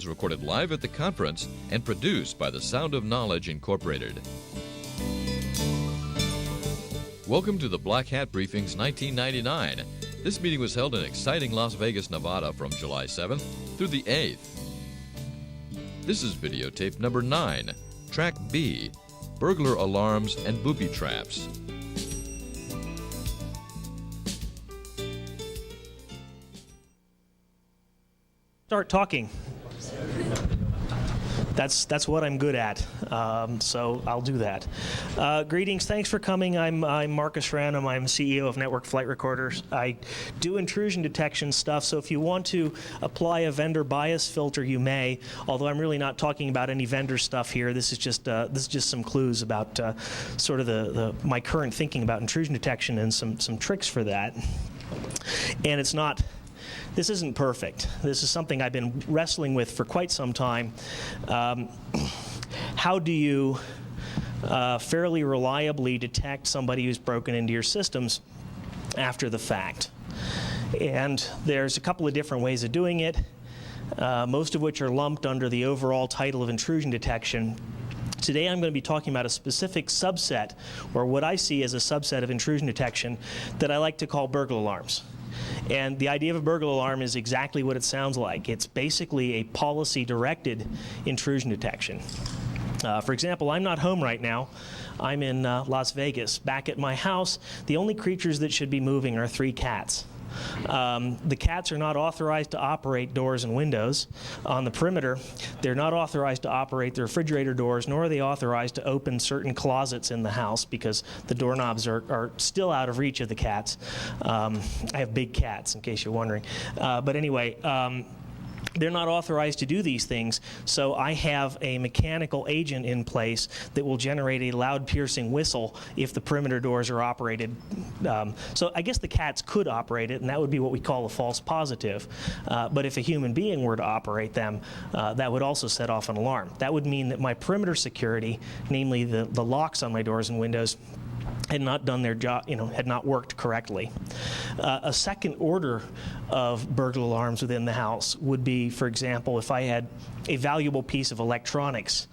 was recorded live at the conference and produced by the Sound of Knowledge Incorporated. Welcome to the Black Hat Briefings 1999. This meeting was held in exciting Las Vegas, Nevada from July 7th through the 8th. This is videotape number 9, Track B, Burglar Alarms and Booby Traps. Start talking. That's what I'm good at, so I'll do that. Greetings, thanks for coming. I'm Marcus Ranum. I'm CEO of Network Flight Recorders. I do intrusion detection stuff, so if you want to apply a vendor bias filter, you may, although I'm really not talking about any vendor stuff here. This is just some clues about sort of my current thinking about intrusion detection and some tricks for that. And it's not... This isn't perfect. This is something I've been wrestling with for quite some time. How do you fairly reliably detect somebody who's broken into your systems after the fact? And there's a couple of different ways of doing it, most of which are lumped under the overall title of intrusion detection. Today I'm going to be talking about a specific subset, or what I see as a subset of intrusion detection, that I like to call burglar alarms. And the idea of a burglar alarm is exactly what it sounds like. It's basically a policy-directed intrusion detection. For example, I'm not home right now. I'm in Las Vegas. Back at my house, the only creatures that should be moving are 3 cats. The cats are not authorized to operate doors and windows on the perimeter. They're not authorized to operate the refrigerator doors, nor are they authorized to open certain closets in the house because the doorknobs are still out of reach of the cats. I have big cats, in case you're wondering. But anyway, they're not authorized to do these things, so I have a mechanical agent in place that will generate a loud piercing whistle if the perimeter doors are operated. So I guess the cats could operate it, and that would be what we call a false positive. But if a human being were to operate them, that would also set off an alarm. That would mean that my perimeter security, namely the locks on my doors and windows, had not done their job, had not worked correctly. A second order of burglar alarms within the house would be, for example, if I had a valuable piece of electronics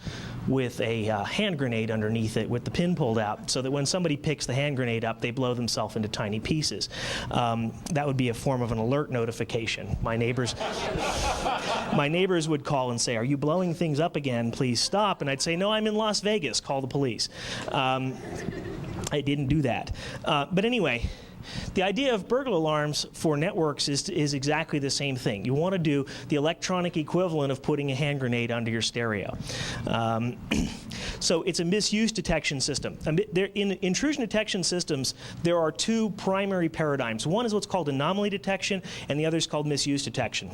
with a hand grenade underneath it with the pin pulled out, so that when somebody picks the hand grenade up, they blow themselves into tiny pieces. That would be a form of an alert notification. My neighbors would call and say, "Are you blowing things up again? Please stop." And I'd say, "No, I'm in Las Vegas. Call the police." I didn't do that. But anyway, the idea of burglar alarms for networks is exactly the same thing. You want to do the electronic equivalent of putting a hand grenade under your stereo. So it's a misuse detection system. In intrusion detection systems, there are 2 primary paradigms. One is what's called anomaly detection, and the other is called misuse detection.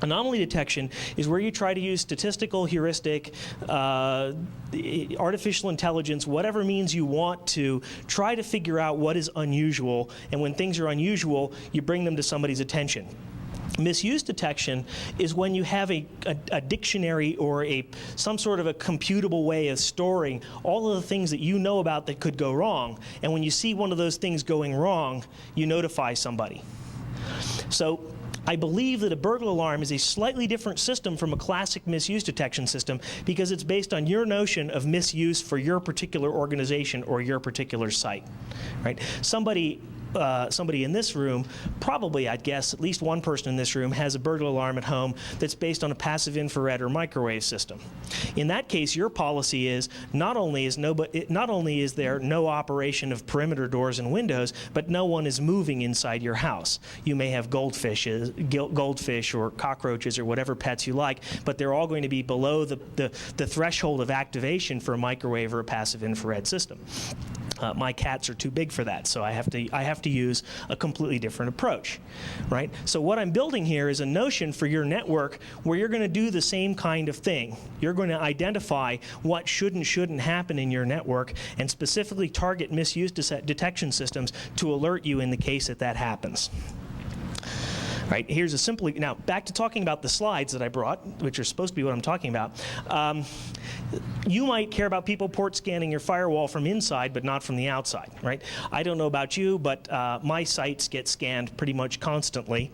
Anomaly detection is where you try to use statistical, heuristic, artificial intelligence, whatever means you want to try to figure out what is unusual, and when things are unusual, you bring them to somebody's attention. Misuse detection is when you have a dictionary or some sort of a computable way of storing all of the things that you know about that could go wrong, and when you see one of those things going wrong, you notify somebody. So I believe that a burglar alarm is a slightly different system from a classic misuse detection system because it's based on your notion of misuse for your particular organization or your particular site, right? Somebody in this room, probably I'd guess at least one person in this room has a burglar alarm at home that's based on a passive infrared or microwave system. In that case, your policy is not only is there no operation of perimeter doors and windows, but no one is moving inside your house. You may have goldfish or cockroaches or whatever pets you like, but they're all going to be below the threshold of activation for a microwave or a passive infrared system. My cats are too big for that, so I have to use a completely different approach, right? So what I'm building here is a notion for your network where you're going to do the same kind of thing. You're going to identify what should and shouldn't happen in your network and specifically target misuse detection systems to alert you in the case that happens. Right, here's a simple, now back to talking about the slides that I brought, which are supposed to be what I'm talking about. You might care about people port scanning your firewall from inside, but not from the outside, right? I don't know about you, but my sites get scanned pretty much constantly.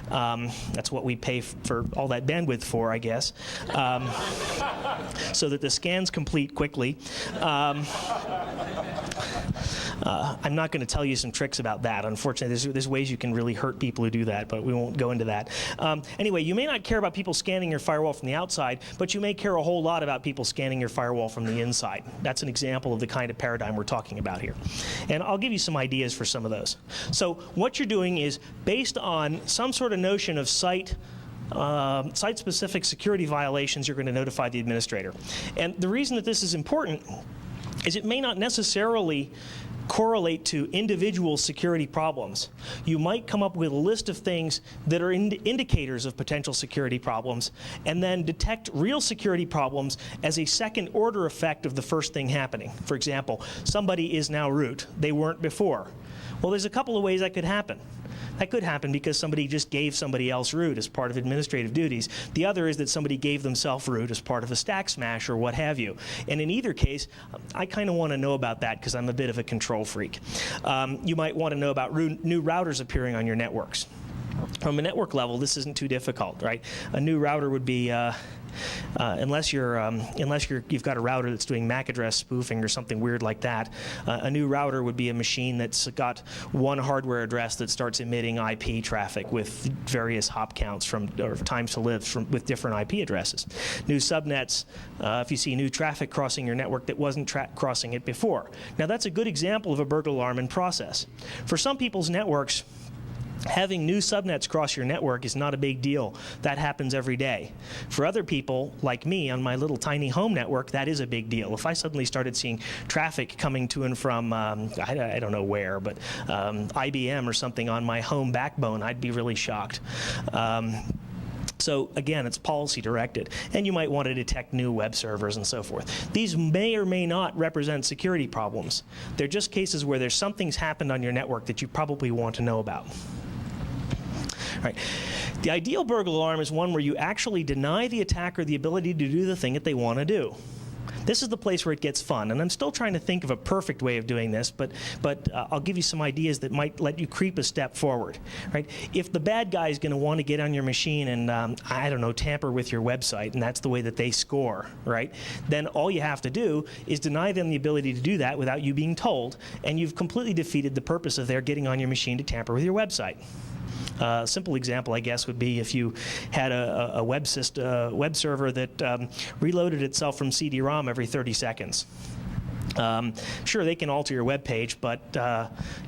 That's what we pay for all that bandwidth for, I guess, so that the scans complete quickly. I'm not going to tell you some tricks about that. Unfortunately, there's ways you can really hurt people who do that, but we won't go into that. Anyway, you may not care about people scanning your firewall from the outside, but you may care a whole lot about people scanning your firewall from the inside. That's an example of the kind of paradigm we're talking about here. And I'll give you some ideas for some of those. So what you're doing is, based on some sort of notion of site-specific security violations, you're going to notify the administrator. And the reason that this is important is it may not necessarily correlate to individual security problems. You might come up with a list of things that are indicators of potential security problems, and then detect real security problems as a second order effect of the first thing happening. For example, somebody is now root. They weren't before. Well, there's a couple of ways that could happen. That could happen because somebody just gave somebody else root as part of administrative duties. The other is that somebody gave themselves root as part of a stack smash or what have you. And in either case, I kind of want to know about that because I'm a bit of a control freak. You might want to know about new routers appearing on your networks. From a network level, this isn't too difficult, right? A new router would be, unless you've got a router that's doing MAC address spoofing or something weird like that, a new router would be a machine that's got one hardware address that starts emitting IP traffic with various hop counts or times to live with different IP addresses. New subnets, if you see new traffic crossing your network that wasn't crossing it before. Now that's a good example of a burglar alarm in process. For some people's networks, having new subnets cross your network is not a big deal. That happens every day. For other people, like me, on my little tiny home network, that is a big deal. If I suddenly started seeing traffic coming to and from, I don't know where, but IBM or something on my home backbone, I'd be really shocked. So again, it's policy directed. And you might want to detect new web servers and so forth. These may or may not represent security problems. They're just cases where there's something's happened on your network that you probably want to know about. All right. The ideal burglar alarm is one where you actually deny the attacker the ability to do the thing that they want to do. This is the place where it gets fun, and I'm still trying to think of a perfect way of doing this, but I'll give you some ideas that might let you creep a step forward. Right? If the bad guy is going to want to get on your machine and, I don't know, tamper with your website, and that's the way that they score, right? Then all you have to do is deny them the ability to do that without you being told, and you've completely defeated the purpose of their getting on your machine to tamper with your website. A simple example, I guess, would be if you had a web server that reloaded itself from CD-ROM every 30 seconds. Sure, they can alter your web page, but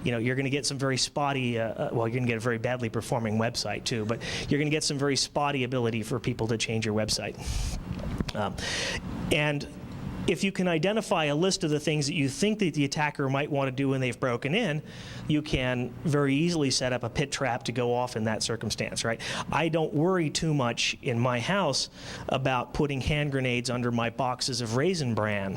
you're going to get some very spotty. Well, you're going to get a very badly performing website too, but you're going to get some very spotty ability for people to change your website. And if you can identify a list of the things that you think that the attacker might want to do when they've broken in, you can very easily set up a pit trap to go off in that circumstance, right? I don't worry too much in my house about putting hand grenades under my boxes of Raisin Bran,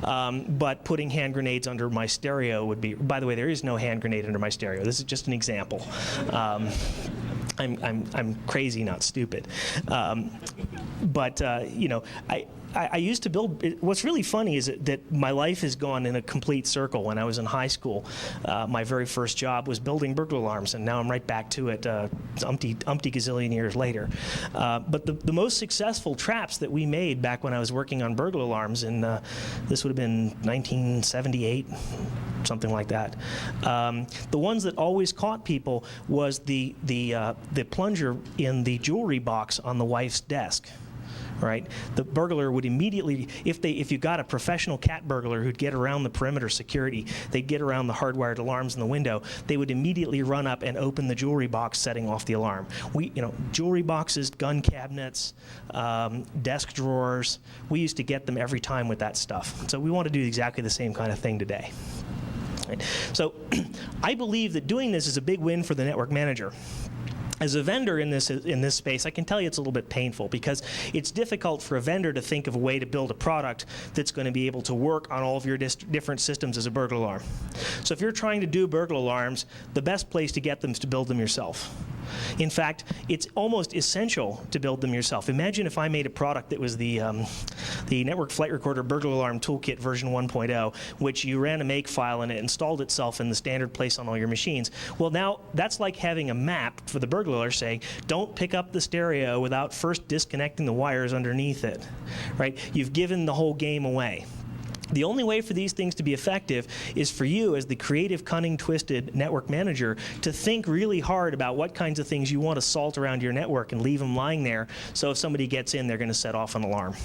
but putting hand grenades under my stereo would be, by the way, there is no hand grenade under my stereo. This is just an example. I'm crazy, not stupid. I used to build. What's really funny is that my life has gone in a complete circle. When I was in high school, my very first job was building burglar alarms, and now I'm right back to it umpty gazillion years later. But the most successful traps that we made back when I was working on burglar alarms, and this would have been 1978, something like that. The ones that always caught people was the plunger in the jewelry box on the wife's desk. Right, the burglar would immediately, if you got a professional cat burglar who'd get around the perimeter security, they'd get around the hardwired alarms in the window. They would immediately run up and open the jewelry box, setting off the alarm. Jewelry boxes, gun cabinets, desk drawers. We used to get them every time with that stuff. So we want to do exactly the same kind of thing today. Right. So I believe that doing this is a big win for the network manager. As a vendor in this space, I can tell you it's a little bit painful because it's difficult for a vendor to think of a way to build a product that's going to be able to work on all of your different systems as a burglar alarm. So if you're trying to do burglar alarms, the best place to get them is to build them yourself. In fact, it's almost essential to build them yourself. Imagine if I made a product that was the Network Flight Recorder Burglar Alarm Toolkit version 1.0, which you ran a make file and it installed itself in the standard place on all your machines. Well, now that's like having a map for the burglar saying, don't pick up the stereo without first disconnecting the wires underneath it, right? You've given the whole game away. The only way for these things to be effective is for you, as the creative, cunning, twisted network manager, to think really hard about what kinds of things you want to salt around your network and leave them lying there, so if somebody gets in, they're going to set off an alarm.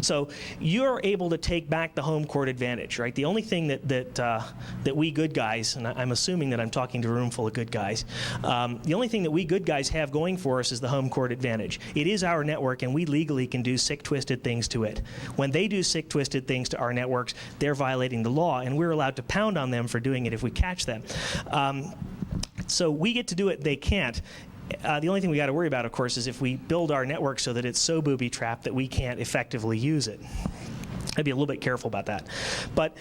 So you're able to take back the home court advantage, right? The only thing that we good guys, and I'm assuming that I'm talking to a room full of good guys, the only thing that we good guys have going for us is the home court advantage. It is our network, and we legally can do sick, twisted things to it. When they do sick, twisted things to our networks, they're violating the law, and we're allowed to pound on them for doing it if we catch them. So we get to do it, they can't. The only thing we got to worry about, of course, is if we build our network so that it's so booby-trapped that we can't effectively use it. I'd be a little bit careful about that. But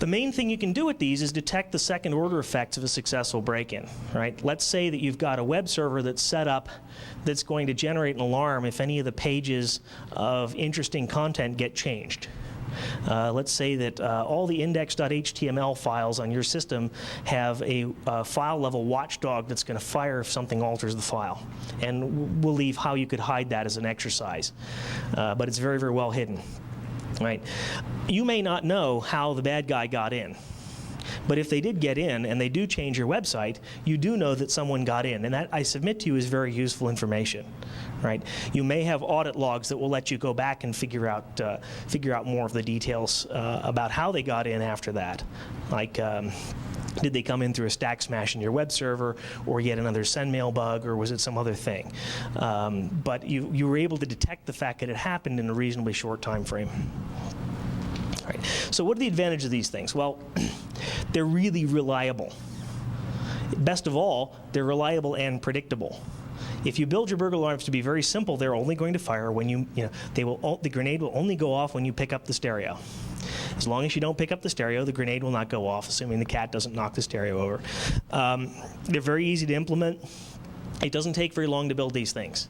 the main thing you can do with these is detect the second-order effects of a successful break-in, right? Let's say that you've got a web server that's set up that's going to generate an alarm if any of the pages of interesting content get changed. Let's say that all the index.html files on your system have a file-level watchdog that's going to fire if something alters the file. And we'll leave how you could hide that as an exercise. But it's very, very well hidden. Right? You may not know how the bad guy got in. But if they did get in and they do change your website, you do know that someone got in. And that, I submit to you, is very useful information. Right? You may have audit logs that will let you go back and figure out more of the details about how they got in after that. Like, did they come in through a stack smash in your web server, or yet another sendmail bug, or was it some other thing? But you were able to detect the fact that it happened in a reasonably short time frame. Right. So what are the advantages of these things? Well, they're really reliable. Best of all, they're reliable and predictable. If you build your burglar alarms to be very simple, they're only going to fire when the grenade will only go off when you pick up the stereo. As long as you don't pick up the stereo, the grenade will not go off, assuming the cat doesn't knock the stereo over. They're very easy to implement. It doesn't take very long to build these things.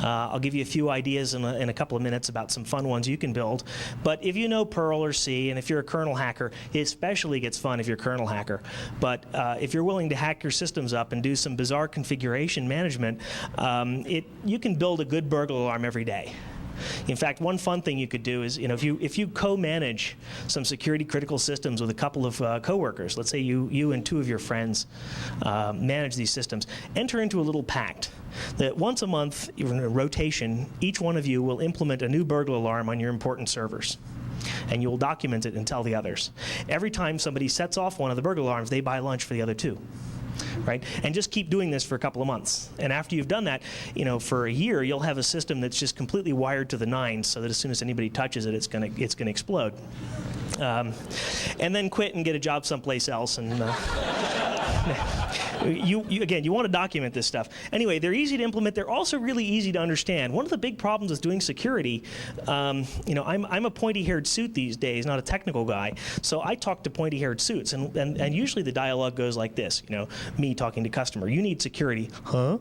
I'll give you a few ideas in a couple of minutes about some fun ones you can build. But if you know Perl or C, and if you're a kernel hacker, it especially gets fun if you're a kernel hacker. But if you're willing to hack your systems up and do some bizarre configuration management, you can build a good burglar alarm every day. In fact, one fun thing you could do is, if you co-manage some security critical systems with a couple of coworkers, let's say you and two of your friends manage these systems, enter into a little pact that once a month, in a rotation, each one of you will implement a new burglar alarm on your important servers. And you will document it and tell the others. Every time somebody sets off one of the burglar alarms, they buy lunch for the other two. Right? And just keep doing this for a couple of months. And after you've done that, for a year, you'll have a system that's just completely wired to the nines, so that as soon as anybody touches it, it's gonna explode. And then quit and get a job someplace else. And you want to document this stuff. Anyway, they're easy to implement. They're also really easy to understand. One of the big problems with doing security, I'm a pointy-haired suit these days, not a technical guy. So I talk to pointy-haired suits, and usually the dialogue goes like this. Me talking to customer. You need security, huh?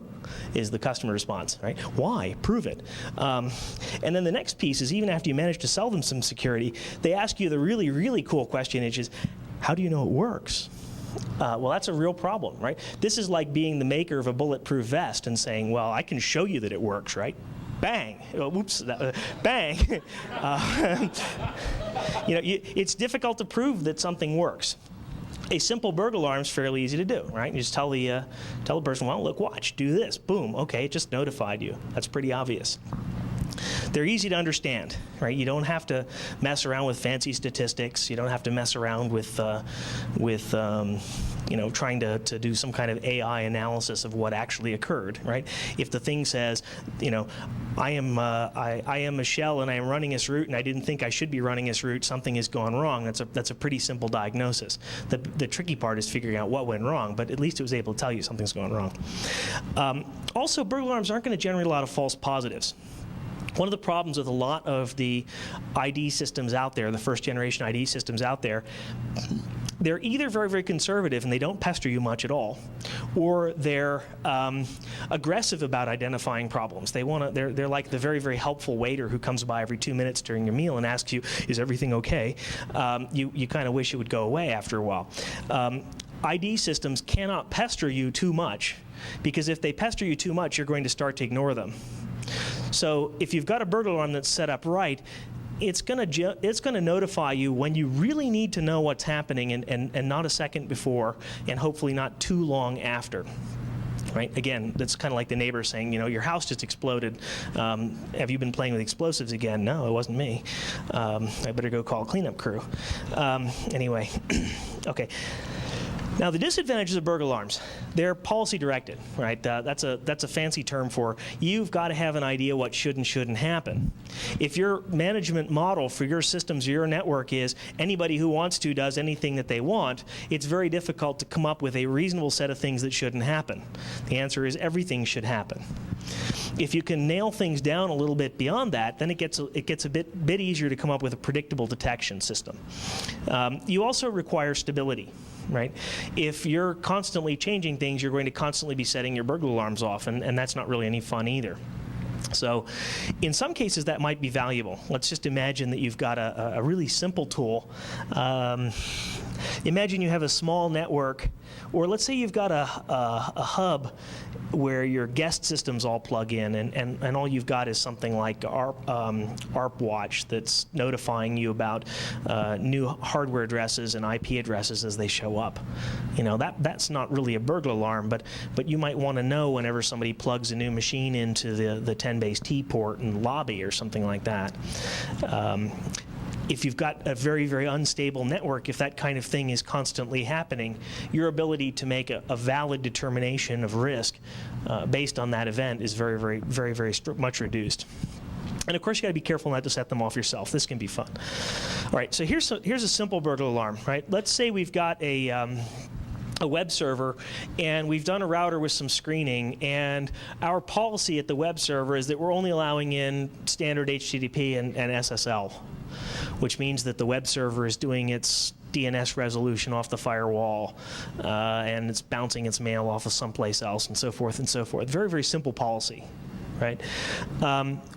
Is the customer response, right? Why? Prove it. And then the next piece is, even after you manage to sell them some security, they ask you the really, really cool question, which is, how do you know it works? Well, that's a real problem, right? This is like being the maker of a bulletproof vest and saying, well, I can show you that it works, right? Bang. Whoops. Bang. It's difficult to prove that something works. A simple burglar alarm is fairly easy to do, right? You just tell the person, well, look, watch, do this. Boom. Okay, it just notified you. That's pretty obvious. They're easy to understand, right? You don't have to mess around with fancy statistics. You don't have to mess around with trying to do some kind of AI analysis of what actually occurred, right? If the thing says, I am Michelle and I am running this route and I didn't think I should be running this route, something has gone wrong. That's a pretty simple diagnosis. The tricky part is figuring out what went wrong, but at least it was able to tell you something's gone wrong. Also, burglar alarms aren't going to generate a lot of false positives. One of the problems with a lot of the ID systems out there, the first generation ID systems out there, they're either very, very conservative and they don't pester you much at all, or they're aggressive about identifying problems. They're like the very, very helpful waiter who comes by every 2 minutes during your meal and asks you, is everything okay? You kind of wish it would go away after a while. ID systems cannot pester you too much, because if they pester you too much, you're going to start to ignore them. So if you've got a burglar alarm that's set up right, it's going to notify you when you really need to know what's happening, and not a second before, and hopefully not too long after. Right? Again, that's kind of like the neighbor saying, your house just exploded. Have you been playing with explosives again? No, it wasn't me. I better go call a cleanup crew. Anyway, okay. Now, the disadvantages of burglar alarms, they're policy directed, right? That's a fancy term for you've got to have an idea what should and shouldn't happen. If your management model for your systems or your network is anybody who wants to does anything that they want, it's very difficult to come up with a reasonable set of things that shouldn't happen. The answer is everything should happen. If you can nail things down a little bit beyond that, then it gets a bit easier to come up with a predictable detection system. You also require stability. Right? If you're constantly changing things, you're going to constantly be setting your burglar alarms off, and that's not really any fun either. So in some cases that might be valuable. Let's just imagine that you've got a really simple tool. Imagine you have a small network, or let's say you've got a hub where your guest systems all plug in, and all you've got is something like ARP Watch that's notifying you about new hardware addresses and IP addresses as they show up. That's not really a burglar alarm, but you might want to know whenever somebody plugs a new machine into the 10-base T port in lobby or something like that. If you've got a very, very unstable network, if that kind of thing is constantly happening, your ability to make a valid determination of risk based on that event is very, very, very, very much reduced. And of course, you got to be careful not to set them off yourself. This can be fun. All right, so here's a simple burglar alarm. Right? Let's say we've got a web server, and we've done a router with some screening, and our policy at the web server is that we're only allowing in standard HTTP and SSL, which means that the web server is doing its DNS resolution off the firewall, and it's bouncing its mail off of someplace else, and so forth and so forth. Very, very simple policy. Right?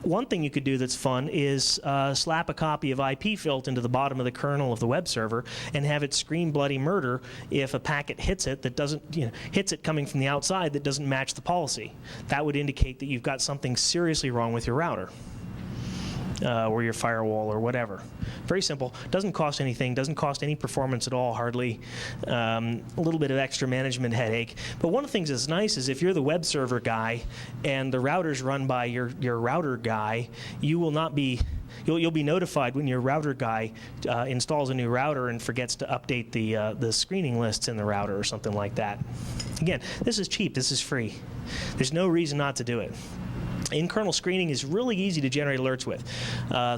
One thing you could do that's fun is slap a copy of IPFilt into the bottom of the kernel of the web server and have it scream bloody murder if a packet hits it that doesn't, hits it coming from the outside that doesn't match the policy. That would indicate that you've got something seriously wrong with your router. Or your firewall or whatever. Very simple. Doesn't cost anything. Doesn't cost any performance at all, hardly. A little bit of extra management headache. But one of the things that's nice is if you're the web server guy and the router's run by your router guy, you will not be. You'll be notified when your router guy installs a new router and forgets to update the screening lists in the router or something like that. Again, this is cheap. This is free. There's no reason not to do it. In-kernel screening is really easy to generate alerts with.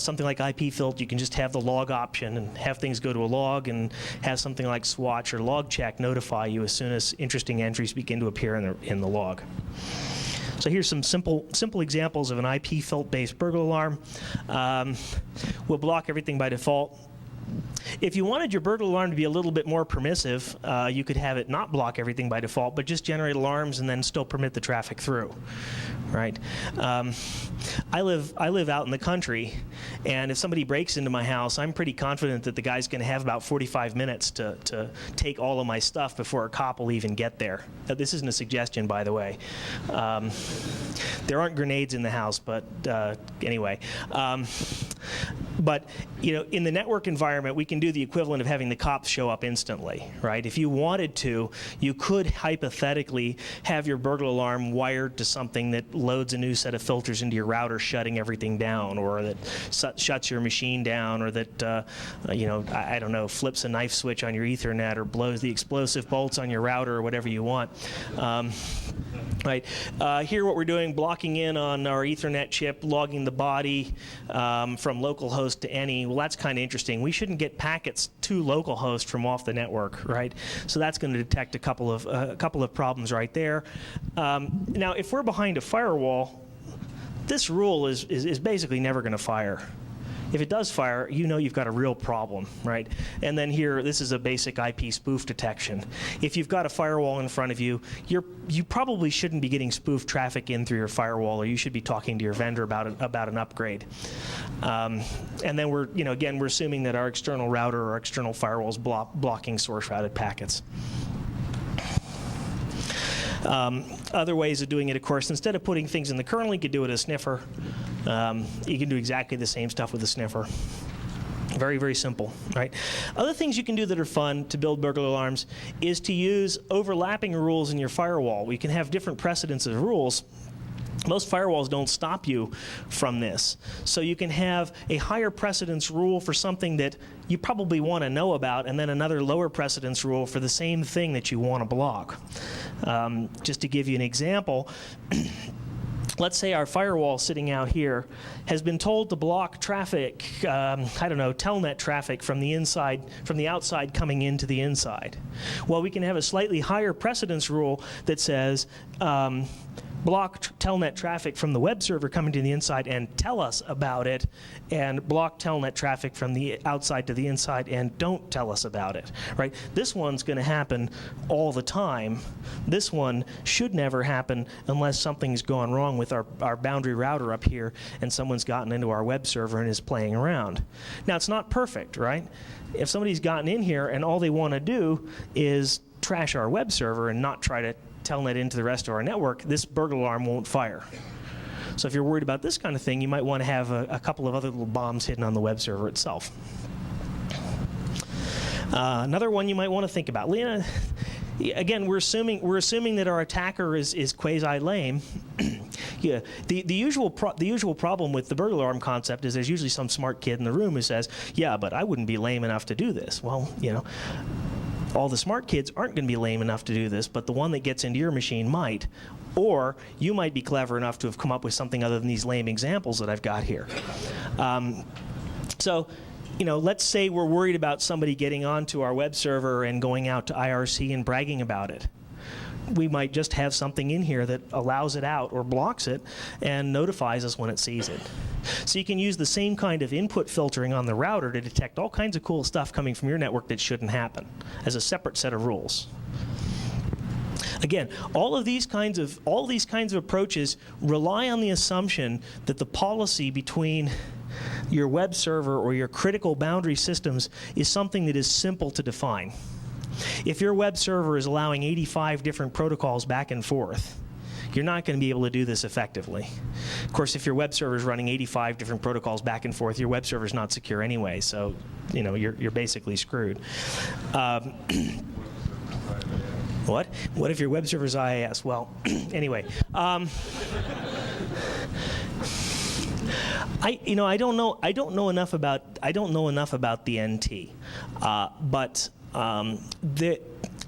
Something like IPFilt, you can just have the log option and have things go to a log, and have something like Swatch or LogCheck notify you as soon as interesting entries begin to appear in the log. So here's some simple examples of an IPFilt-based burglar alarm. We'll block everything by default. If you wanted your burglar alarm to be a little bit more permissive, you could have it not block everything by default, but just generate alarms and then still permit the traffic through. Right? I live out in the country, and if somebody breaks into my house, I'm pretty confident that the guy's going to have about 45 minutes to take all of my stuff before a cop will even get there. Now, this isn't a suggestion, by the way. There aren't grenades in the house, but anyway. But in the network environment, we can do the equivalent of having the cops show up instantly, right? If you wanted to, you could hypothetically have your burglar alarm wired to something that loads a new set of filters into your router, shutting everything down, or that shuts your machine down, or that I don't know, flips a knife switch on your Ethernet, or blows the explosive bolts on your router, or whatever you want. Right. Here what we're doing, blocking in on our Ethernet chip, logging the body from localhost to any. Well, that's kind of interesting. We shouldn't get packets to localhost from off the network, right? So that's going to detect a couple of problems right there. Now, if we're behind a firewall, this rule is basically never going to fire. If it does fire, you know you've got a real problem, right? And then here, this is a basic IP spoof detection. If you've got a firewall in front of you, you probably shouldn't be getting spoof traffic in through your firewall, or you should be talking to your vendor about an upgrade. And then we're assuming that our external router or external firewall is blocking source routed packets. Other ways of doing it, of course, instead of putting things in the kernel, you could do it as a sniffer. You can do exactly the same stuff with a sniffer. Very, very simple, right? Other things you can do that are fun to build burglar alarms is to use overlapping rules in your firewall. We can have different precedents of rules. Most firewalls don't stop you from this. So you can have a higher precedence rule for something that you probably want to know about, and then another lower precedence rule for the same thing that you want to block. Just to give you an example, let's say our firewall sitting out here has been told to block traffic, telnet traffic from the inside, from the outside coming into the inside. Well, we can have a slightly higher precedence rule that says, block telnet traffic from the web server coming to the inside and tell us about it, and block telnet traffic from the outside to the inside and don't tell us about it, right? This one's going to happen all the time. This one should never happen unless something's gone wrong with our boundary router up here and someone's gotten into our web server and is playing around. Now, it's not perfect, right? If somebody's gotten in here and all they want to do is trash our web server and not try to telnet into the rest of our network, this burglar alarm won't fire. So if you're worried about this kind of thing, you might want to have a couple of other little bombs hidden on the web server itself. Another one you might want to think about. Again, we're assuming that our attacker is quasi lame. Yeah, the usual problem with the burglar alarm concept is there's usually some smart kid in the room who says, "Yeah, but I wouldn't be lame enough to do this." Well, all the smart kids aren't going to be lame enough to do this, but the one that gets into your machine might. Or you might be clever enough to have come up with something other than these lame examples that I've got here. Let's say we're worried about somebody getting onto our web server and going out to IRC and bragging about it. We might just have something in here that allows it out or blocks it and notifies us when it sees it. So you can use the same kind of input filtering on the router to detect all kinds of cool stuff coming from your network that shouldn't happen as a separate set of rules. Again, all these kinds of approaches rely on the assumption that the policy between your web server or your critical boundary systems is something that is simple to define. If your web server is allowing 85 different protocols back and forth, you're not going to be able to do this effectively. Of course, if your web server is running 85 different protocols back and forth, your web server is not secure anyway, so you're basically screwed. What? What if your web server's IIS? Well, anyway. I don't know enough about the NT, but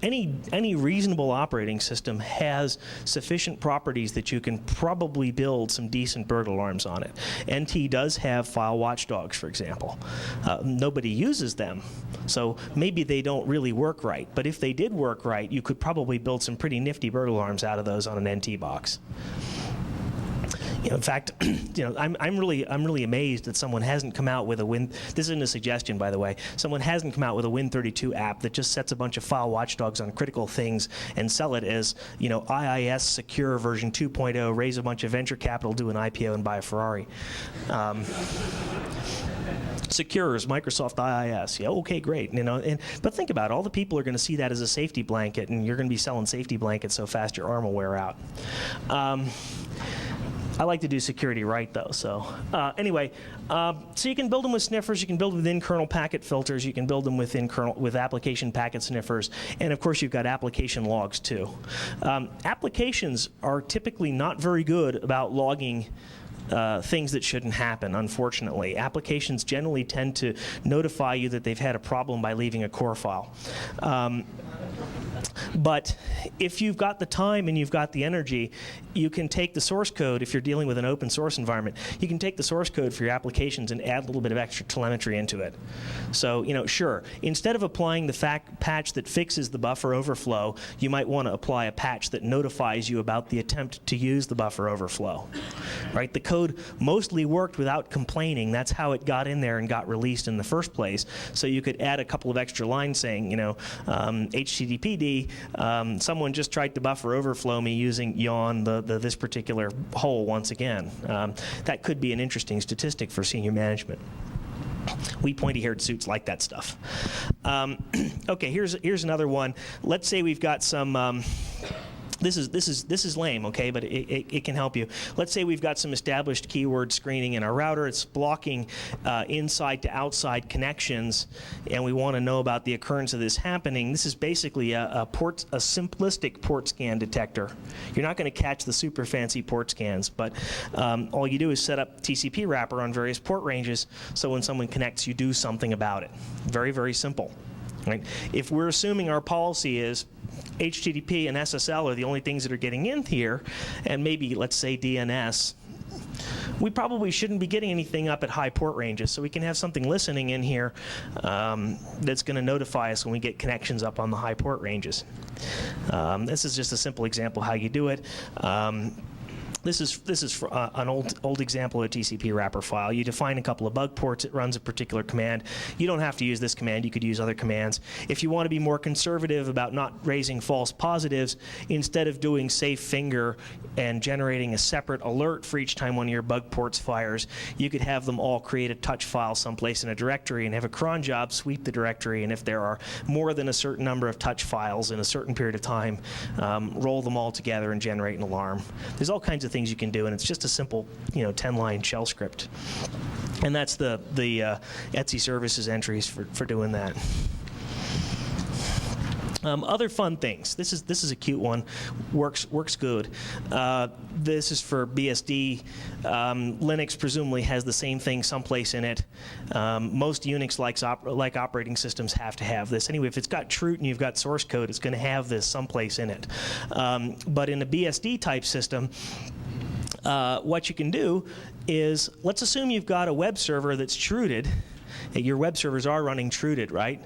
any reasonable operating system has sufficient properties that you can probably build some decent burglar alarms on it. NT does have file watchdogs, for example. Nobody uses them, so maybe they don't really work right. But if they did work right, you could probably build some pretty nifty burglar alarms out of those on an NT box. In fact, I'm really amazed that someone hasn't come out with a This isn't a suggestion, by the way. Someone hasn't come out with a Win32 app that just sets a bunch of file watchdogs on critical things and sell it as, IIS secure version 2.0. Raise a bunch of venture capital, do an IPO, and buy a Ferrari. Secures Microsoft IIS. Yeah, okay, great. But think about it. All the people are going to see that as a safety blanket, and you're going to be selling safety blankets so fast your arm will wear out. I like to do security right, though. So anyway, so you can build them with sniffers. You can build them with in-kernel packet filters. You can build them with with application packet sniffers. And of course, you've got application logs too. Applications are typically not very good about logging things that shouldn't happen, unfortunately. Applications generally tend to notify you that they've had a problem by leaving a core file. But if you've got the time and you've got the energy, you can take the source code, if you're dealing with an open source environment, you can take the source code for your applications and add a little bit of extra telemetry into it. So, sure, instead of applying the patch that fixes the buffer overflow, you might want to apply a patch that notifies you about the attempt to use the buffer overflow. Right? The code mostly worked without complaining. That's how it got in there and got released in the first place. So you could add a couple of extra lines saying, HTTPD, someone just tried to buffer overflow me using yawn this particular hole once again. That could be an interesting statistic for senior management. We pointy-haired suits like that stuff. Okay, here's another one. Let's say we've got some. This is lame, okay, but it can help you. Let's say we've got some established keyword screening in our router. It's blocking inside to outside connections, and we want to know about the occurrence of this happening. This is basically a simplistic port scan detector. You're not going to catch the super fancy port scans, but all you do is set up TCP wrapper on various port ranges, so when someone connects, you do something about it. Very, very simple. Right? If we're assuming our policy is HTTP and SSL are the only things that are getting in here, and maybe, let's say, DNS, we probably shouldn't be getting anything up at high port ranges, so we can have something listening in here that's going to notify us when we get connections up on the high port ranges. This is just a simple example how you do it. This is an old example of a TCP wrapper file. You define a couple of bug ports. It runs a particular command. You don't have to use this command. You could use other commands. If you want to be more conservative about not raising false positives, instead of doing safe finger and generating a separate alert for each time one of your bug ports fires, you could have them all create a touch file someplace in a directory and have a cron job sweep the directory, and if there are more than a certain number of touch files in a certain period of time, roll them all together and generate an alarm. There's all kinds of things you can do, and it's just a simple 10-line shell script, and that's the Etsy services entries for doing that. Other fun things. This is a cute one. Works good. This is for BSD. Linux presumably has the same thing someplace in it. Most Unix like operating systems have to have this. Anyway, if it's got Chroot and you've got source code, it's going to have this someplace in it. But in a BSD type system, what you can do is, let's assume you've got a web server that's chrooted. Your web servers are running chrooted, right?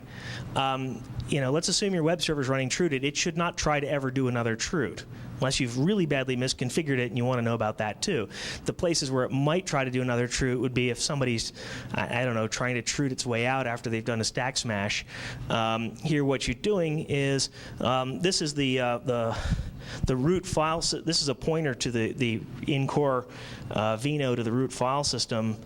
Let's assume your web server is running chrooted. It should not try to ever do another chroot, unless you've really badly misconfigured it and you want to know about that too. The places where it might try to do another chroot would be if somebody's, trying to chroot its way out after they've done a stack smash. Here what you're doing is, this is the root file. This is a pointer to the in-core vNode of the root file system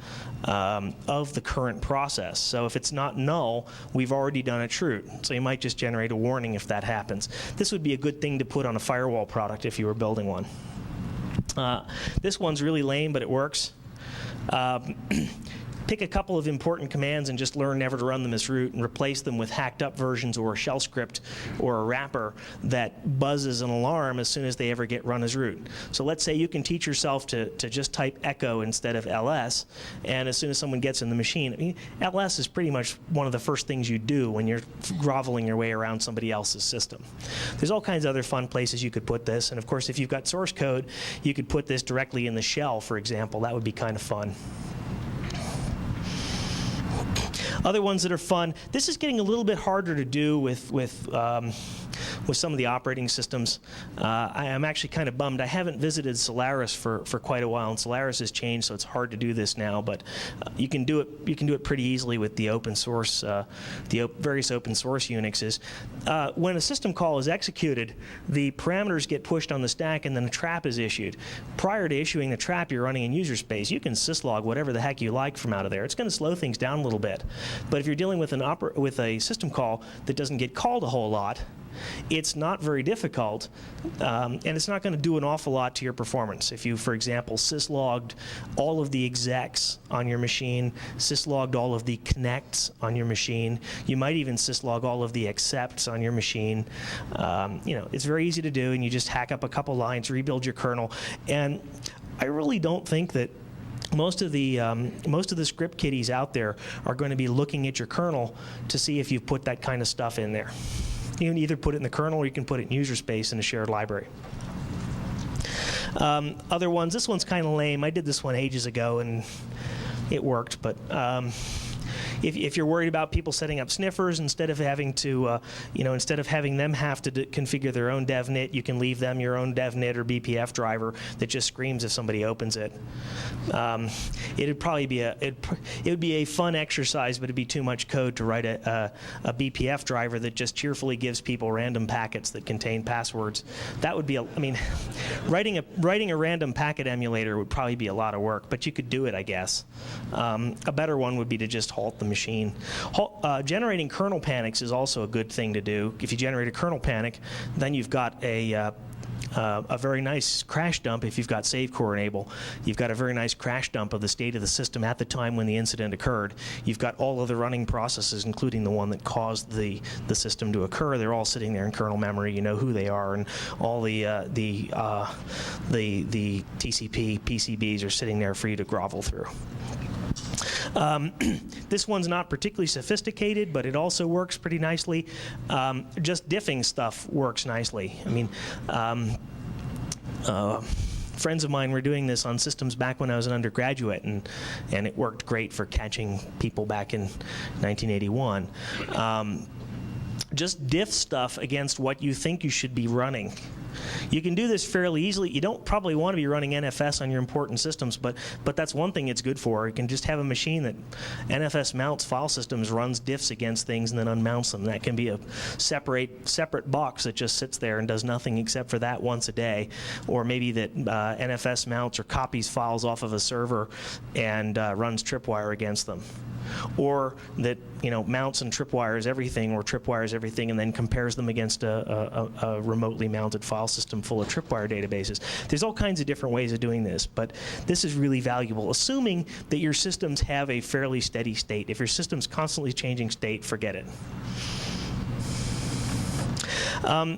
of the current process. So if it's not null, we've already done a chroot. So you might just generate a warning if that happens. This would be a good thing to put on a firewall product if you were building one. This one's really lame, but it works. Pick a couple of important commands and just learn never to run them as root, and replace them with hacked up versions or a shell script or a wrapper that buzzes an alarm as soon as they ever get run as root. So let's say you can teach yourself to just type echo instead of ls, and as soon as someone gets in the machine, ls is pretty much one of the first things you do when you're groveling your way around somebody else's system. There's all kinds of other fun places you could put this, and of course if you've got source code, you could put this directly in the shell, for example. That would be kind of fun. Other ones that are fun. This is getting a little bit harder to do with some of the operating systems. I am actually kind of bummed. I haven't visited Solaris for quite a while, and Solaris has changed, so it's hard to do this now. But you can do it. You can do it pretty easily with the open source, various open source Unixes. When a system call is executed, the parameters get pushed on the stack, and then a trap is issued. Prior to issuing the trap, you're running in user space. You can syslog whatever the heck you like from out of there. It's going to slow things down a little bit. But if you're dealing with a system call that doesn't get called a whole lot, it's not very difficult, and it's not going to do an awful lot to your performance. If you, for example, syslogged all of the execs on your machine, syslogged all of the connects on your machine, you might even syslog all of the accepts on your machine. It's very easy to do, and you just hack up a couple lines, rebuild your kernel, and I really don't think that most of the script kiddies out there are going to be looking at your kernel to see if you've put that kind of stuff in there. You can either put it in the kernel or you can put it in user space in a shared library. Other ones, this one's kind of lame. I did this one ages ago and it worked, but if you're worried about people setting up sniffers, instead of having to, instead of having them have to configure their own devnet, you can leave them your own devnet or BPF driver that just screams if somebody opens it. It'd probably be it would be a fun exercise, but it'd be too much code to write a BPF driver that just cheerfully gives people random packets that contain passwords. That would be writing a random packet emulator would probably be a lot of work, but you could do it, I guess. A better one would be to just halt the machine. Generating kernel panics is also a good thing to do. If you generate a kernel panic, then you've got a very nice crash dump. If you've got save core enable, you've got a very nice crash dump of the state of the system at the time when the incident occurred. You've got all of the running processes, including the one that caused the system to occur. They're all sitting there in kernel memory. You know who they are, and all the TCP PCBs are sitting there for you to grovel through. This one's not particularly sophisticated, but it also works pretty nicely. Just diffing stuff works nicely. I mean, friends of mine were doing this on systems back when I was an undergraduate, and it worked great for catching people back in 1981. Just diff stuff against what you think you should be running. You can do this fairly easily. You don't probably want to be running NFS on your important systems, but that's one thing it's good for. You can just have a machine that NFS mounts file systems, runs diffs against things, and then unmounts them. That can be a separate box that just sits there and does nothing except for that once a day. Or maybe that NFS mounts or copies files off of a server and runs tripwire against them. Or that mounts and tripwires everything, or tripwires everything and then compares them against a remotely mounted file system full of tripwire databases. There's all kinds of different ways of doing this, but this is really valuable, assuming that your systems have a fairly steady state. If your system's constantly changing state, forget it.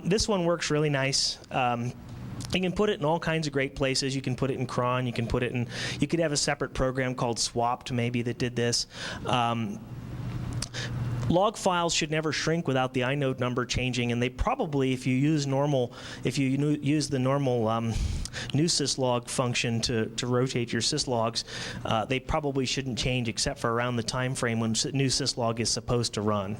This one works really nice. You can put it in all kinds of great places. You can put it in cron. You can put it in. You could have a separate program called swapped maybe that did this. Log files should never shrink without the inode number changing, and they probably, if you use the normal new syslog function to rotate your syslogs, they probably shouldn't change except for around the time frame when new syslog is supposed to run.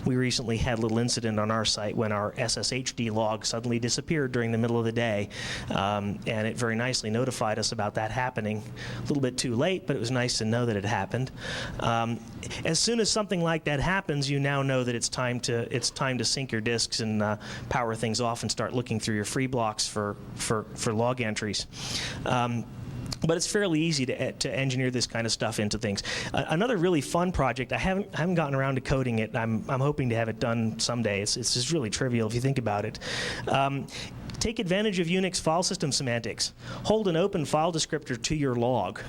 We recently had a little incident on our site when our SSHD log suddenly disappeared during the middle of the day, and it very nicely notified us about that happening. A little bit too late, but it was nice to know that it happened. As soon as something like that happens, you now know that it's time to sync your disks and power things off and start looking through your free blocks for log entries. But it's fairly easy to engineer this kind of stuff into things. Another really fun project, I haven't gotten around to coding it. I'm hoping to have it done someday. It's just really trivial if you think about it. Take advantage of Unix file system semantics. Hold an open file descriptor to your log.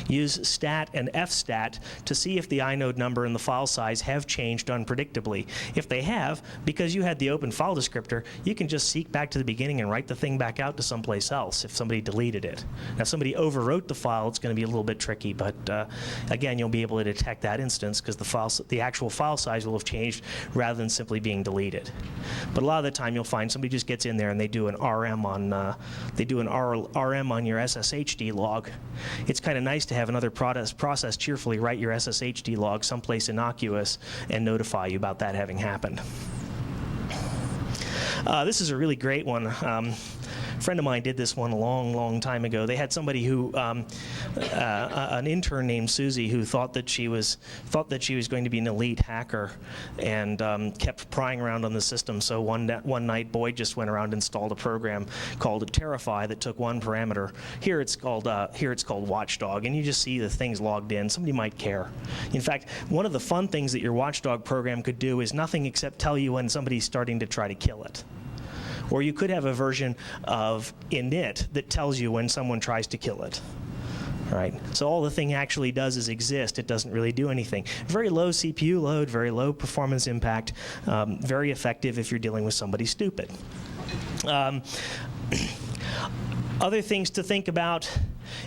Use stat and fstat to see if the inode number and the file size have changed unpredictably. If they have, because you had the open file descriptor, you can just seek back to the beginning and write the thing back out to someplace else if somebody deleted it. Now, if somebody overwrote the file, it's going to be a little bit tricky, but again, you'll be able to detect that instance because the actual file size will have changed rather than simply being deleted. But a lot of the time, you'll find somebody just gets in there and they do an RM on your SSHD log. It's kind of nice to have another process cheerfully write your SSHD log someplace innocuous and notify you about that having happened. This is a really great one. A friend of mine did this one a long time ago. They had somebody who, an intern named Suzy, who thought that she was going to be an elite hacker, and kept prying around on the system. So one night, Boyd just went around and installed a program called Terrify that took one parameter. Here it's called Watchdog, and you just see the things logged in. Somebody might care. In fact, one of the fun things that your Watchdog program could do is nothing except tell you when somebody's starting to try to kill it. Or you could have a version of init that tells you when someone tries to kill it. Right? So all the thing actually does is exist. It doesn't really do anything. Very low CPU load, very low performance impact, very effective if you're dealing with somebody stupid. Other things to think about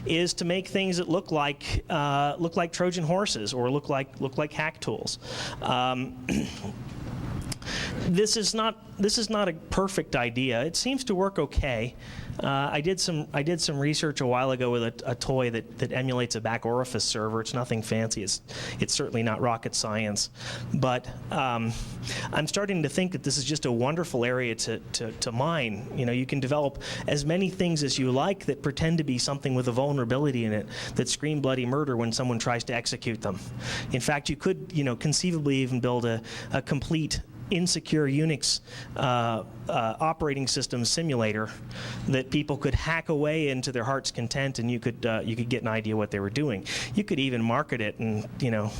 is to make things that look like Trojan horses or look like Hacktools. This is not a perfect idea. It seems to work okay. I did some research a while ago with a toy that emulates a back orifice server. It's nothing fancy. It's certainly not rocket science. But I'm starting to think that this is just a wonderful area to mine. You know, you can develop as many things as you like that pretend to be something with a vulnerability in it that scream bloody murder when someone tries to execute them. In fact, you could, you know, conceivably even build a complete insecure Unix operating system simulator that people could hack away into their heart's content, and you could get an idea what they were doing. You could even market it and, you know,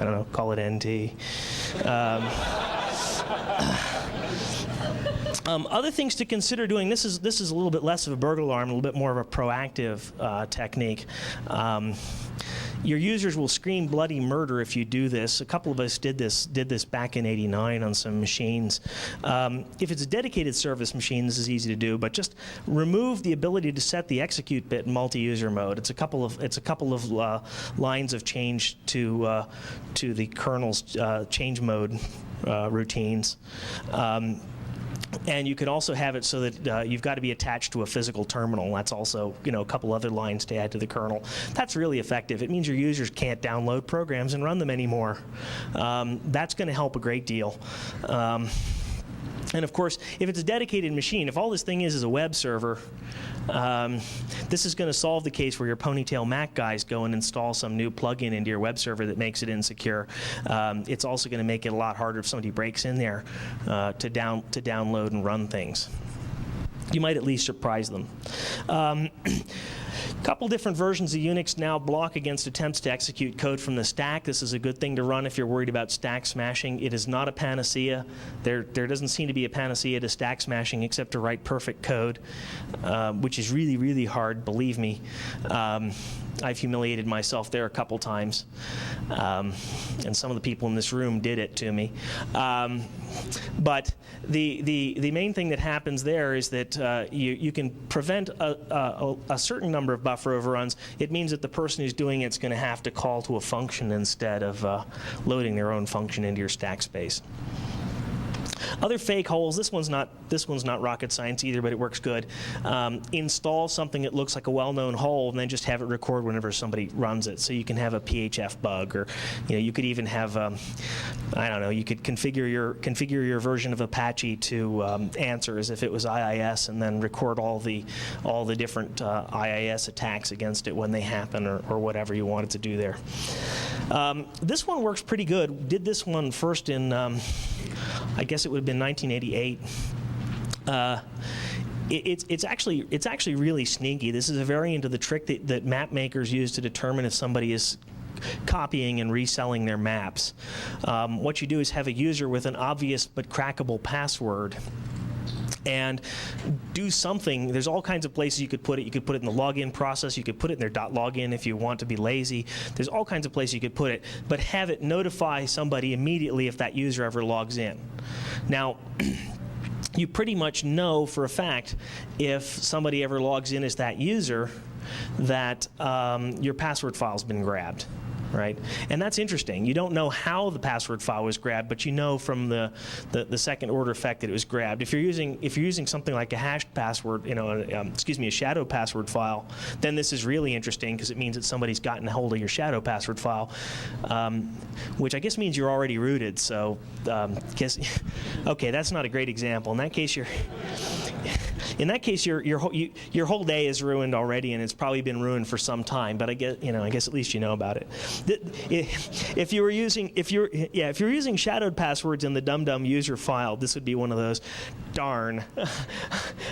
I don't know, call it NT. Other things to consider doing. This is a little bit less of a burglar alarm, a little bit more of a proactive technique. Your users will scream bloody murder if you do this. A couple of us did this back in '89 on some machines. If it's a dedicated service machine, this is easy to do, but just remove the ability to set the execute bit in multi-user mode. It's a couple of lines of change to the kernel's change mode routines. And you can also have it so that you've got to be attached to a physical terminal. That's also, you know, a couple other lines to add to the kernel. That's really effective. It means your users can't download programs and run them anymore. That's going to help a great deal. And of course, if it's a dedicated machine, if all this thing is a web server, this is going to solve the case where your ponytail Mac guys go and install some new plugin into your web server that makes it insecure. It's also going to make it a lot harder if somebody breaks in there to download and run things. You might at least surprise them. Couple different versions of Unix now block against attempts to execute code from the stack. This is a good thing to run if you're worried about stack smashing. It is not a panacea. There doesn't seem to be a panacea to stack smashing except to write perfect code, which is really, really hard, believe me. I've humiliated myself there a couple times, and some of the people in this room did it to me. But the main thing that happens there is that you can prevent a certain number of buffer overruns. It means that the person who's doing it's going to have to call to a function instead of loading their own function into your stack space. Other fake holes. This one's not rocket science either, but it works good. Install something that looks like a well-known hole, and then just have it record whenever somebody runs it. So you can have a PHF bug, or you could even have I don't know. You could configure your version of Apache to answer as if it was IIS, and then record all the different IIS attacks against it when they happen, or whatever you wanted to do there. This one works pretty good. Did this one first in I guess it would have been 1988. It's actually really sneaky. This is a variant of the trick that map makers use to determine if somebody is copying and reselling their maps. What you do is have a user with an obvious but crackable password, and do something. There's all kinds of places you could put it. You could put it in the login process. You could put it in their .login if you want to be lazy. There's all kinds of places you could put it, but have it notify somebody immediately if that user ever logs in. Now, you pretty much know for a fact if somebody ever logs in as that user that your password file's been grabbed. Right? And that's interesting. You don't know how the password file was grabbed, but you know from the second order effect that it was grabbed. If you're using something like a hashed password, a shadow password file, then this is really interesting because it means that somebody's gotten a hold of your shadow password file, which I guess means you're already rooted. So, okay, that's not a great example. In that case, your whole day is ruined already, and it's probably been ruined for some time. But I guess at least you know about it. If you're using shadowed passwords in the Dum Dum user file, this would be one of those. Darn,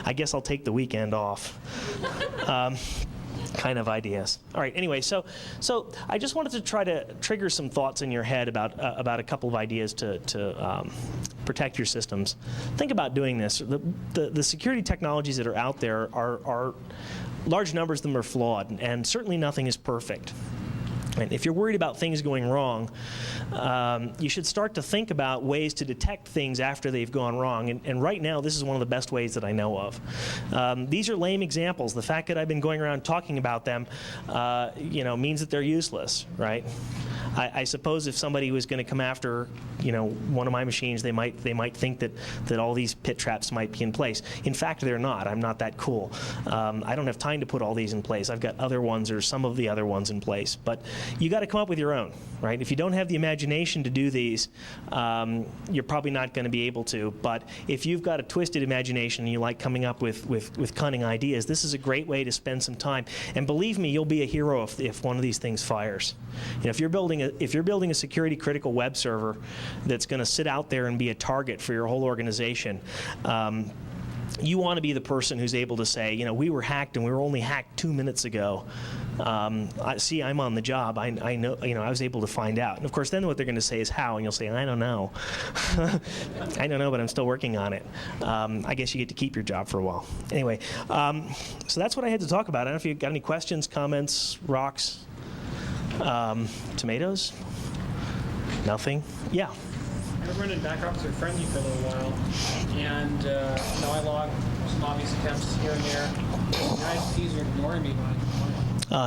I guess I'll take the weekend off. Kind of ideas. All right. Anyway, so I just wanted to try to trigger some thoughts in your head about a couple of ideas to protect your systems. Think about doing this. The security technologies that are out there are large numbers of them are flawed, and certainly nothing is perfect. And if you're worried about things going wrong, you should start to think about ways to detect things after they've gone wrong. And right now, this is one of the best ways that I know of. These are lame examples. The fact that I've been going around talking about them, means that they're useless, right? I suppose if somebody was going to come after, one of my machines, they might think that all these pit traps might be in place. In fact, they're not. I'm not that cool. I don't have time to put all these in place. I've got other ones or some of the other ones in place. But you got to come up with your own, right? If you don't have the imagination to do these, you're probably not going to be able to. But if you've got a twisted imagination and you like coming up with cunning ideas, this is a great way to spend some time. And believe me, you'll be a hero if one of these things fires. If you're building a security critical web server that's going to sit out there and be a target for your whole organization, you want to be the person who's able to say, we were hacked and we were only hacked 2 minutes ago. See, I'm on the job. I know, I was able to find out. And of course, then what they're going to say is how, and you'll say, I don't know. I don't know, but I'm still working on it. I guess you get to keep your job for a while. Anyway, so that's what I had to talk about. I don't know if you've got any questions, comments, rocks, tomatoes? Nothing? Yeah. I've run in back officer friendly for a little while, and I log some obvious attempts here and there. The ISPs are ignoring me when I complain.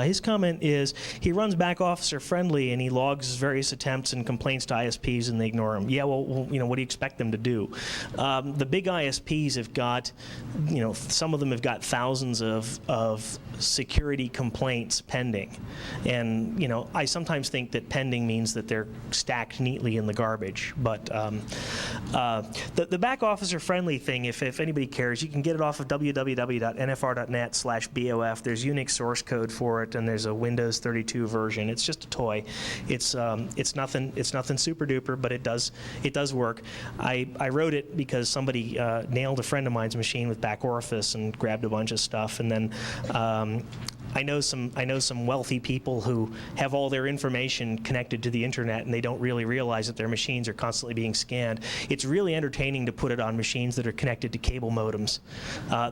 His comment is he runs back officer friendly and he logs various attempts and complaints to ISPs and they ignore him. Yeah, well, what do you expect them to do? The big ISPs have got, some of them have got thousands of security complaints pending, and I sometimes think that pending means that they're stacked neatly in the garbage. But the back officer friendly thing, if anybody cares, you can get it off of www.nfr.net/BOF. There's Unix source code for it, and there's a Windows 32 version. It's just a toy. It's nothing super duper, but it does work. I wrote it because somebody nailed a friend of mine's machine with back orifice and grabbed a bunch of stuff, and then I know some wealthy people who have all their information connected to the internet and they don't really realize that their machines are constantly being scanned. It's really entertaining to put it on machines that are connected to cable modems.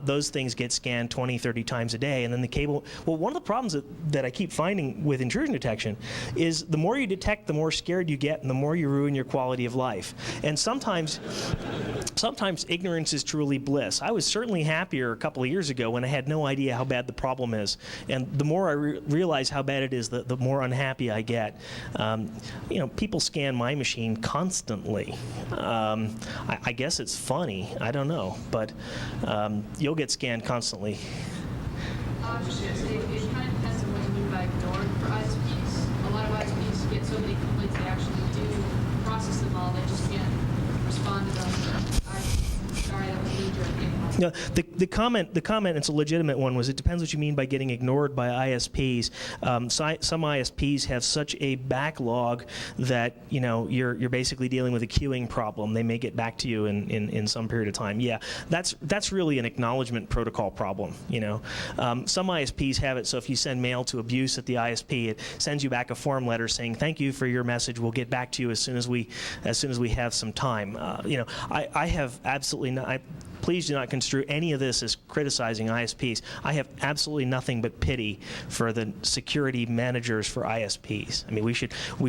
Those things get scanned 20, 30 times a day, and then the cable. Well, one of the problems that I keep finding with intrusion detection is the more you detect, the more scared you get, and the more you ruin your quality of life. And sometimes ignorance is truly bliss. I was certainly happier a couple of years ago when I had no idea how bad the problem is. And the more I realize how bad it is, the more unhappy I get. People scan my machine constantly. I guess it's funny. I don't know. But you'll get scanned constantly. I was just going to say, it kind of depends on what you mean by ignored for ISPs. A lot of ISPs get so many complaints they actually do process them all, they just can't respond to them. Sorry, that was knee-jerk. No, the comment, it's a legitimate one, was it depends what you mean by getting ignored by ISPs. Some ISPs have such a backlog that you're basically dealing with a queuing problem. They may get back to you in some period of time. Yeah, that's really an acknowledgement protocol problem. Some ISPs have it so if you send mail to abuse at the ISP, it sends you back a form letter saying thank you for your message. We'll get back to you as soon as we have some time. I have absolutely not. Please do not construe any of this as criticizing ISPs. I have absolutely nothing but pity for the security managers for ISPs. I mean, we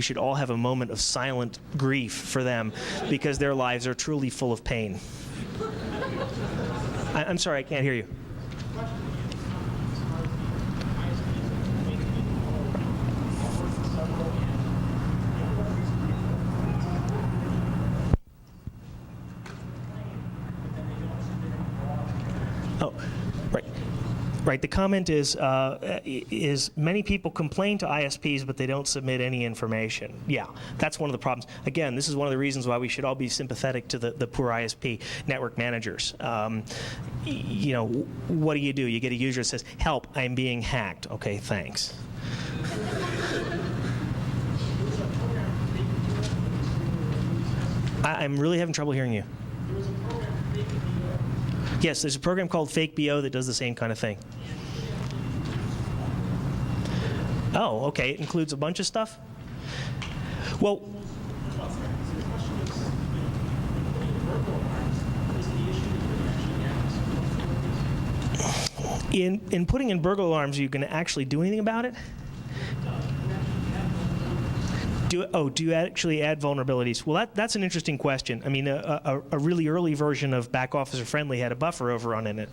should all have a moment of silent grief for them because their lives are truly full of pain. I'm sorry, I can't hear you. Oh, right. The comment is many people complain to ISPs, but they don't submit any information. Yeah, that's one of the problems. Again, this is one of the reasons why we should all be sympathetic to the poor ISP network managers. What do? You get a user that says, "Help, I'm being hacked." Okay, thanks. I'm really having trouble hearing you. Yes, there's a program called FakeBO that does the same kind of thing. Oh, okay. It includes a bunch of stuff? Well, in putting in burglar alarms, are you going to actually do anything about it? Do you actually add vulnerabilities? Well, that's an interesting question. I mean, a really early version of Back Officer Friendly had a buffer overrun in it.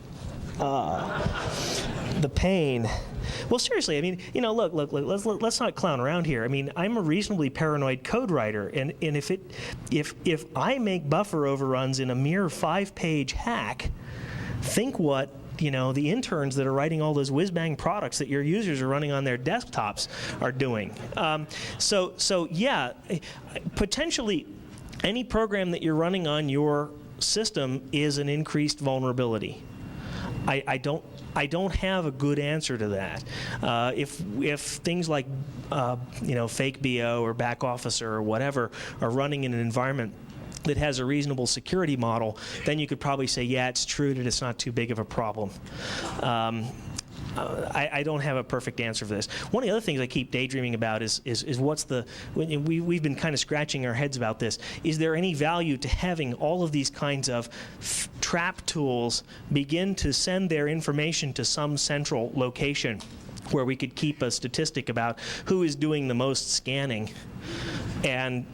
the pain. Well, seriously, I mean, look, let's not clown around here. I mean, I'm a reasonably paranoid code writer, and if I make buffer overruns in a mere 5-page hack, think what the interns that are writing all those whiz-bang products that your users are running on their desktops are doing. So yeah, potentially any program that you're running on your system is an increased vulnerability. I don't have a good answer to that. If things like fake BO or back officer or whatever are running in an environment that has a reasonable security model, then you could probably say, yeah, it's true that it's not too big of a problem. I don't have a perfect answer for this. One of the other things I keep daydreaming about is what's the, we've been kind of scratching our heads about this. Is there any value to having all of these kinds of trap tools begin to send their information to some central location where we could keep a statistic about who is doing the most scanning, and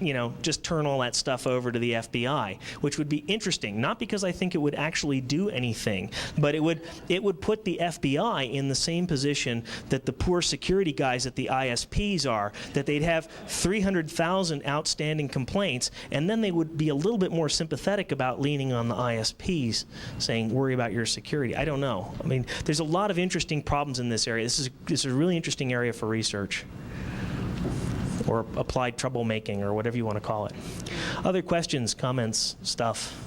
just turn all that stuff over to the FBI, which would be interesting. Not because I think it would actually do anything, but it would put the FBI in the same position that the poor security guys at the ISPs are, that they'd have 300,000 outstanding complaints, and then they would be a little bit more sympathetic about leaning on the ISPs, saying, worry about your security. I don't know. I mean, there's a lot of interesting problems in this area. This is a really interesting area for research, or applied troublemaking, or whatever you want to call it. Other questions, comments, stuff?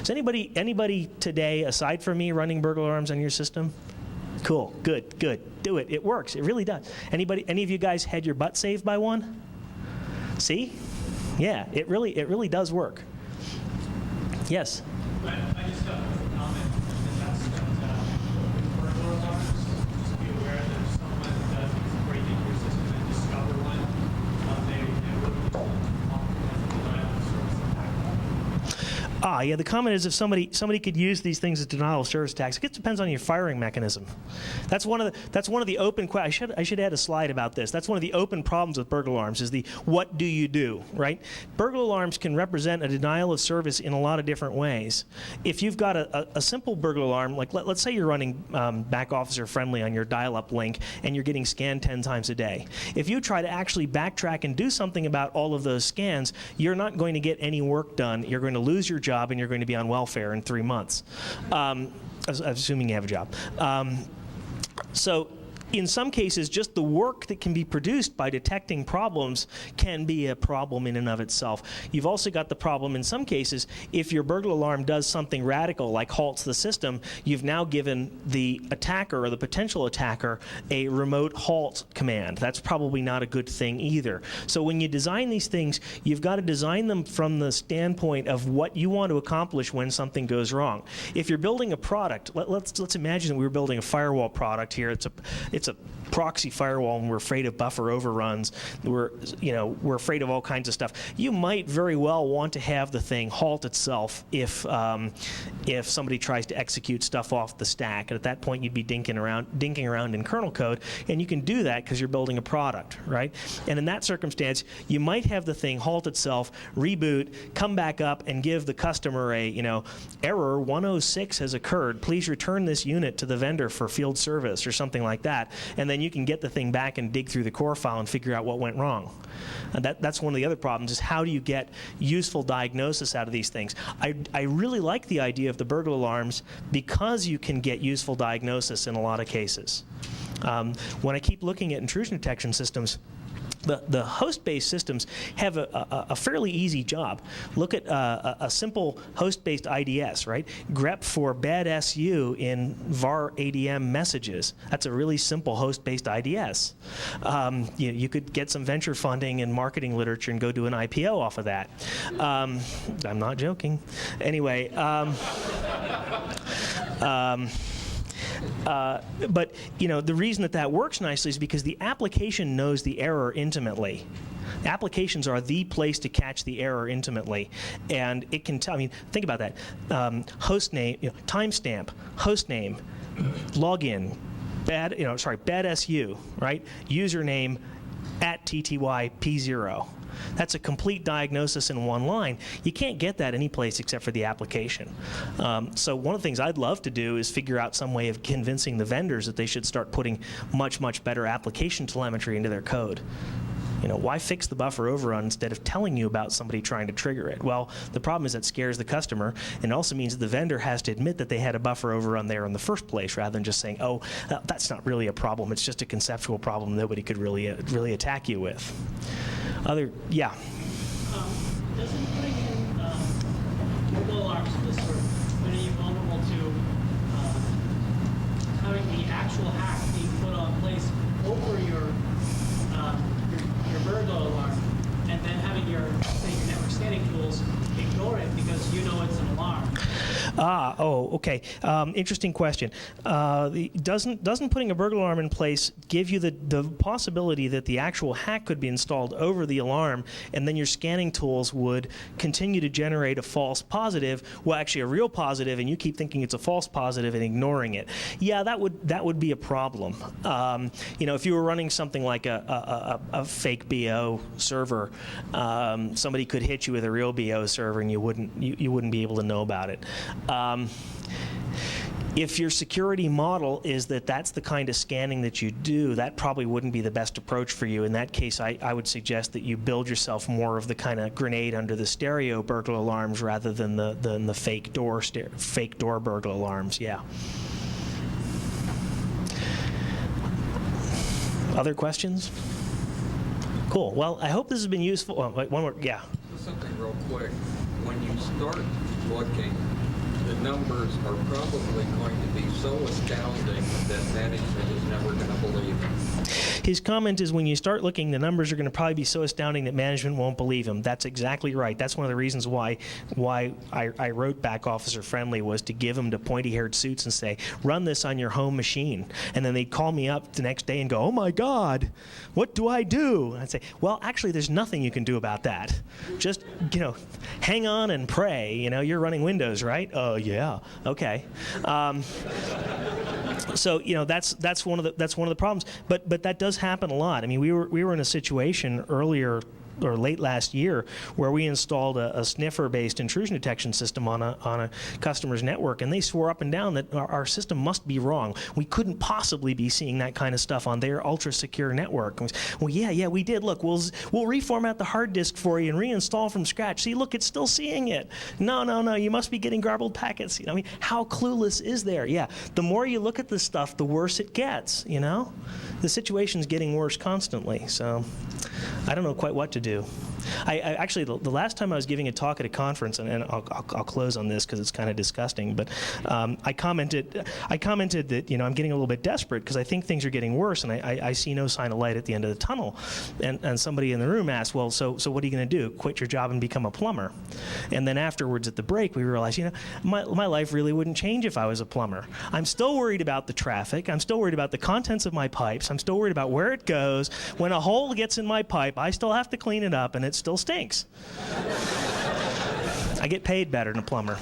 Is anybody today, aside from me, running burglar alarms on your system? Cool, good. Do it. It works. It really does. Any of you guys had your butt saved by one? See? Yeah, it really does work. Yes? I just got a comment with burglar alarms. Just be aware that if someone does break into your system and discover one, yeah, the comment is if somebody could use these things as denial of service attacks. It depends on your firing mechanism. That's one of the open. I should add a slide about this. That's one of the open problems with burglar alarms is the what do you do, right? Burglar alarms can represent a denial of service in a lot of different ways. If you've got a simple burglar alarm, like let's say you're running back officer friendly on your dial-up link and you're getting scanned 10 times a day. If you try to actually backtrack and do something about all of those scans, you're not going to get any work done. You're going to lose your job and you're going to be on welfare in 3 months, assuming you have a job. So in some cases, just the work that can be produced by detecting problems can be a problem in and of itself. You've also got the problem in some cases, if your burglar alarm does something radical like halts the system, you've now given the attacker or the potential attacker a remote halt command. That's probably not a good thing either. So when you design these things, you've got to design them from the standpoint of what you want to accomplish when something goes wrong. If you're building a product, let's imagine that we were building a firewall product here. It's a proxy firewall, and we're afraid of buffer overruns. We're afraid of all kinds of stuff. You might very well want to have the thing halt itself if somebody tries to execute stuff off the stack. And at that point, you'd be dinking around in kernel code, and you can do that because you're building a product, right? And in that circumstance, you might have the thing halt itself, reboot, come back up, and give the customer a error 106 has occurred. Please return this unit to the vendor for field service or something like that. And then you can get the thing back and dig through the core file and figure out what went wrong. And that's one of the other problems, is how do you get useful diagnosis out of these things? I really like the idea of the burglar alarms because you can get useful diagnosis in a lot of cases. When I keep looking at intrusion detection systems, the host-based systems have a fairly easy job. Look at a simple host-based IDS, right? grep for bad SU in var ADM messages. That's a really simple host-based IDS. You could get some venture funding and marketing literature and go do an IPO off of that. I'm not joking. Anyway. But the reason that works nicely is because the application knows the error intimately. Applications are the place to catch the error intimately, and it can tell. I mean, think about that. Host name, timestamp, host name, login, bad SU, right? Username, at TTY P0. That's a complete diagnosis in one line. You can't get that anyplace except for the application. So one of the things I'd love to do is figure out some way of convincing the vendors that they should start putting much, much better application telemetry into their code. You know, why fix the buffer overrun instead of telling you about somebody trying to trigger it? Well, the problem is that scares the customer, and also means that the vendor has to admit that they had a buffer overrun there in the first place, rather than just saying, oh, that's not really a problem, it's just a conceptual problem nobody could really attack you with. Yeah. Doesn't putting in burglar alarms of this sort when are you vulnerable to having the actual hack being put on place over your burglar alarm, and then having your network scanning tools ignore it because you know it's an alarm? Okay. Interesting question. Doesn't putting a burglar alarm in place give you the possibility that the actual hack could be installed over the alarm, and then your scanning tools would continue to generate a false positive, well, actually a real positive, and you keep thinking it's a false positive and ignoring it? Yeah, that would be a problem. You know, if you were running something like a fake BO server, somebody could hit you with a real BO server, and you wouldn't be able to know about it. If your security model is that that's the kind of scanning that you do, that probably wouldn't be the best approach for you. In that case, I would suggest that you build yourself more of the kind of grenade under the stereo burglar alarms rather than the fake door burglar alarms. Yeah. Other questions? Cool. Well, I hope this has been useful. Oh, wait, one more. Yeah. Something real quick. When you start looking, the numbers are probably going to be so astounding that management is never going to believe them. His comment is when you start looking, the numbers are going to probably be so astounding that management won't believe him. That's exactly right. That's one of the reasons why I wrote Back Officer Friendly, was to give them to pointy-haired suits and say, run this on your home machine. And then they'd call me up the next day and go, oh my God, what do I do? And I'd say, well, actually, there's nothing you can do about that. Just, you know, hang on and pray. You know, you're running Windows, right? Oh, yeah. Okay. So, you know, that's one of the problems. But that does happen a lot. I mean, we were in a situation earlier or late last year where we installed a sniffer-based intrusion detection system on a customer's network, and they swore up and down that our system must be wrong. We couldn't possibly be seeing that kind of stuff on their ultra-secure network. And well, yeah, we did. Look, we'll reformat the hard disk for you and reinstall from scratch. See, look, it's still seeing it. No, you must be getting garbled packets. You know, I mean, how clueless is there? Yeah, the more you look at this stuff, the worse it gets, you know? The situation's getting worse constantly, so I don't know quite what to do. I actually, the last time I was giving a talk at a conference, and I'll close on this because it's kind of disgusting, but I commented that, you know, I'm getting a little bit desperate because I think things are getting worse, and I see no sign of light at the end of the tunnel. And somebody in the room asked, well, so what are you going to do? Quit your job and become a plumber? And then afterwards at the break, we realized, you know, my life really wouldn't change if I was a plumber. I'm still worried about the traffic. I'm still worried about the contents of my pipes. I'm still worried about where it goes. When a hole gets in my pipe, I still have to clean it up, and it still stinks. I get paid better than a plumber. All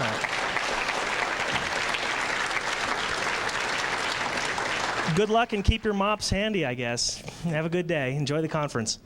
right. Good luck and keep your mops handy, I guess. Have a good day. Enjoy the conference.